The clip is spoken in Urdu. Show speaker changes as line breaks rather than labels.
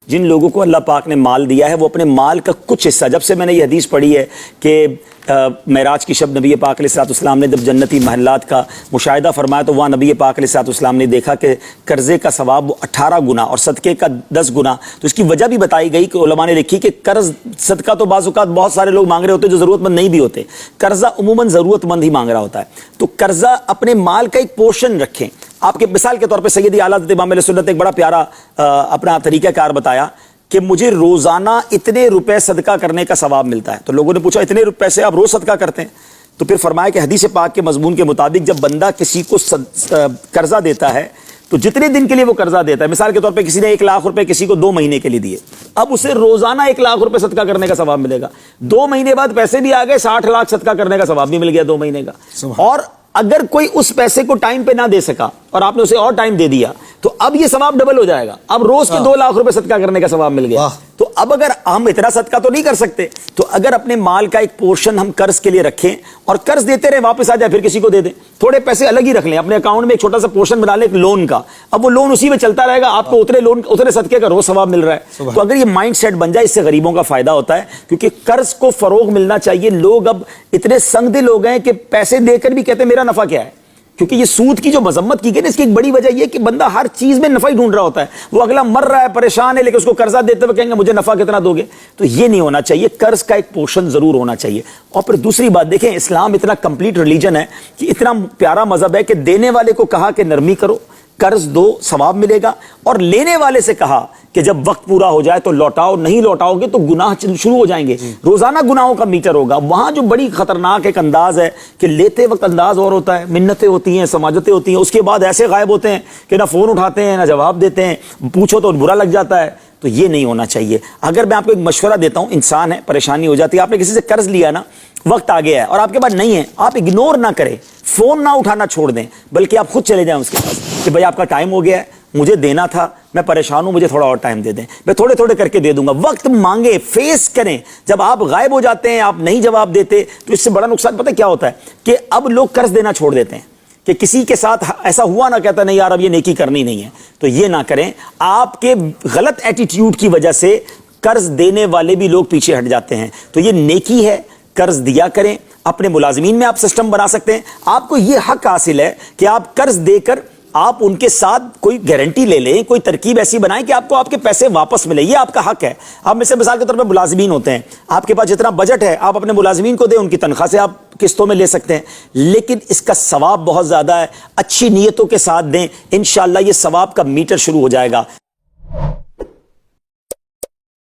جن لوگوں کو اللہ پاک نے مال دیا ہے وہ اپنے مال کا کچھ حصہ، جب سے میں نے یہ حدیث پڑھی ہے کہ معراج کی شب نبی پاک علیہ السلام نے جب جنتی محلات کا مشاہدہ فرمایا تو وہاں نبی پاک علیہ السلام نے دیکھا کہ قرضے کا ثواب وہ 18 گنا اور صدقے کا 10 گنا. تو اس کی وجہ بھی بتائی گئی کہ علماء نے لکھی کہ قرض صدقہ تو بعض اوقات بہت سارے لوگ مانگ رہے ہوتے جو ضرورت مند نہیں بھی ہوتے، قرضہ عموماً ضرورت مند ہی مانگ رہا ہوتا ہے. تو قرضہ اپنے مال کا ایک پورشن رکھیں. آپ کے مثال کے طور پہ سیدی اعلیٰ حضرت امام علیہ سنت نے ایک بڑا پیارا اپنا طریقہ کار بتایا کہ مجھے روزانہ اتنے روپے صدقہ کرنے کا ثواب ملتا ہے. تو لوگوں نے پوچھا اتنے پیسے آپ روز صدقہ کرتے ہیں؟ تو پھر فرمایا کہ حدیث پاک کے مضمون کے مطابق جب بندہ کسی کو قرضہ دیتا ہے تو جتنے دن کے لیے وہ قرضہ دیتا ہے، مثال کے طور پہ کسی نے 1 لاکھ روپے کسی کو 2 مہینے کے لیے دیے، اب اسے روزانہ 1 لاکھ روپے صدقہ کرنے کا ثواب ملے گا. 2 مہینے بعد پیسے بھی آ گئے، 60 لاکھ صدقہ کرنے کا ثواب بھی مل گیا 2 مہینے کا. اور اگر کوئی اس پیسے کو ٹائم پہ نہ دے سکا اور آپ نے اسے اور ٹائم دے دیا تو اب یہ ثواب ڈبل ہو جائے گا، اب روز کے 2 لاکھ روپے صدقہ کرنے کا ثواب مل گیا. تو اب اگر ہم اتنا صدقہ تو نہیں کر سکتے، تو اگر اپنے مال کا ایک پورشن ہم قرض کے لیے رکھیں اور قرض دیتے رہے، واپس آ جائے پھر کسی کو دے دیں. تھوڑے پیسے الگ ہی رکھ لیں اپنے اکاؤنٹ میں، ایک چھوٹا سا پورشن بنا لیں ایک لون کا، اب وہ لون اسی میں چلتا رہے گا، آپ کو اتنے صدقے کا روز ثواب مل رہا ہے. تو اگر یہ مائنڈ سیٹ بن جائے، اس سے غریبوں کا فائدہ ہوتا ہے، کیونکہ قرض کو فروغ ملنا چاہیے. لوگ اب اتنے سنگ دل ہو گئے ہیں کہ پیسے دے کر بھی کہتے ہیں میرا نفع کیا ہے، کیونکہ یہ سود کی جو مذمت کی گئی نا، اس کی ایک بڑی وجہ یہ کہ بندہ ہر چیز میں نفع ہی ڈھونڈ رہا ہوتا ہے. وہ اگلا مر رہا ہے، پریشان ہے، لیکن اس کو قرضہ دیتے ہوئے کہیں گے مجھے نفع کتنا دو گے. تو یہ نہیں ہونا چاہیے، قرض کا ایک پورشن ضرور ہونا چاہیے. اور پھر دوسری بات دیکھیں، اسلام اتنا کمپلیٹ ریلیجن ہے کہ اتنا پیارا مذہب ہے کہ دینے والے کو کہا کہ نرمی کرو، قرض دو، ثواب ملے گا، اور لینے والے سے کہا کہ جب وقت پورا ہو جائے تو لوٹاؤ، نہیں لوٹاؤ گے تو گناہ شروع ہو جائیں گے، روزانہ گناہوں کا میٹر ہوگا. وہاں جو بڑی خطرناک ایک انداز ہے کہ لیتے وقت انداز اور ہوتا ہے، منتیں ہوتی ہیں، سماجتیں ہوتی ہیں، اس کے بعد ایسے غائب ہوتے ہیں کہ نہ فون اٹھاتے ہیں نہ جواب دیتے ہیں، پوچھو تو برا لگ جاتا ہے. تو یہ نہیں ہونا چاہیے. اگر میں آپ کو ایک مشورہ دیتا ہوں، انسان ہے، پریشانی ہو جاتی ہے، آپ نے کسی سے قرض لیا نا، وقت آ گیا ہے اور آپ کے پاس نہیں ہے، آپ اگنور نہ کریں، فون نہ اٹھانا چھوڑ دیں، بلکہ آپ خود چلے جائیں اس کے پاس کہ بھائی آپ کا ٹائم ہو گیا ہے، مجھے دینا تھا، میں پریشان ہوں، مجھے تھوڑا اور ٹائم دے دیں، میں تھوڑے تھوڑے کر کے دے دوں گا. وقت مانگے، فیس کریں. جب آپ غائب ہو جاتے ہیں، آپ نہیں جواب دیتے، تو اس سے بڑا نقصان پتہ کیا ہوتا ہے کہ اب لوگ قرض دینا چھوڑ دیتے ہیں کہ کسی کے ساتھ ایسا ہوا نہ، کہتا نہیں یار اب یہ نیکی کرنی نہیں ہے. تو یہ نہ کریں. آپ کے غلط ایٹیٹیوڈ کی وجہ سے قرض دینے والے بھی لوگ پیچھے ہٹ جاتے ہیں. تو یہ نیکی ہے، قرض دیا کریں. اپنے ملازمین میں آپ سسٹم بنا سکتے ہیں. آپ کو یہ حق حاصل ہے کہ آپ قرض دے کر آپ ان کے ساتھ کوئی گارنٹی لے لیں، کوئی ترکیب ایسی بنائیں کہ آپ کو آپ کے پیسے واپس ملے. یہ آپ کا حق ہے. آپ میں سے مثال کے طور پہ ملازمین ہوتے ہیں، آپ کے پاس جتنا بجٹ ہے آپ اپنے ملازمین کو دیں، ان کی تنخواہ سے آپ قسطوں میں لے سکتے ہیں، لیکن اس کا ثواب بہت زیادہ ہے. اچھی نیتوں کے ساتھ دیں، انشاءاللہ یہ ثواب کا میٹر شروع ہو جائے گا.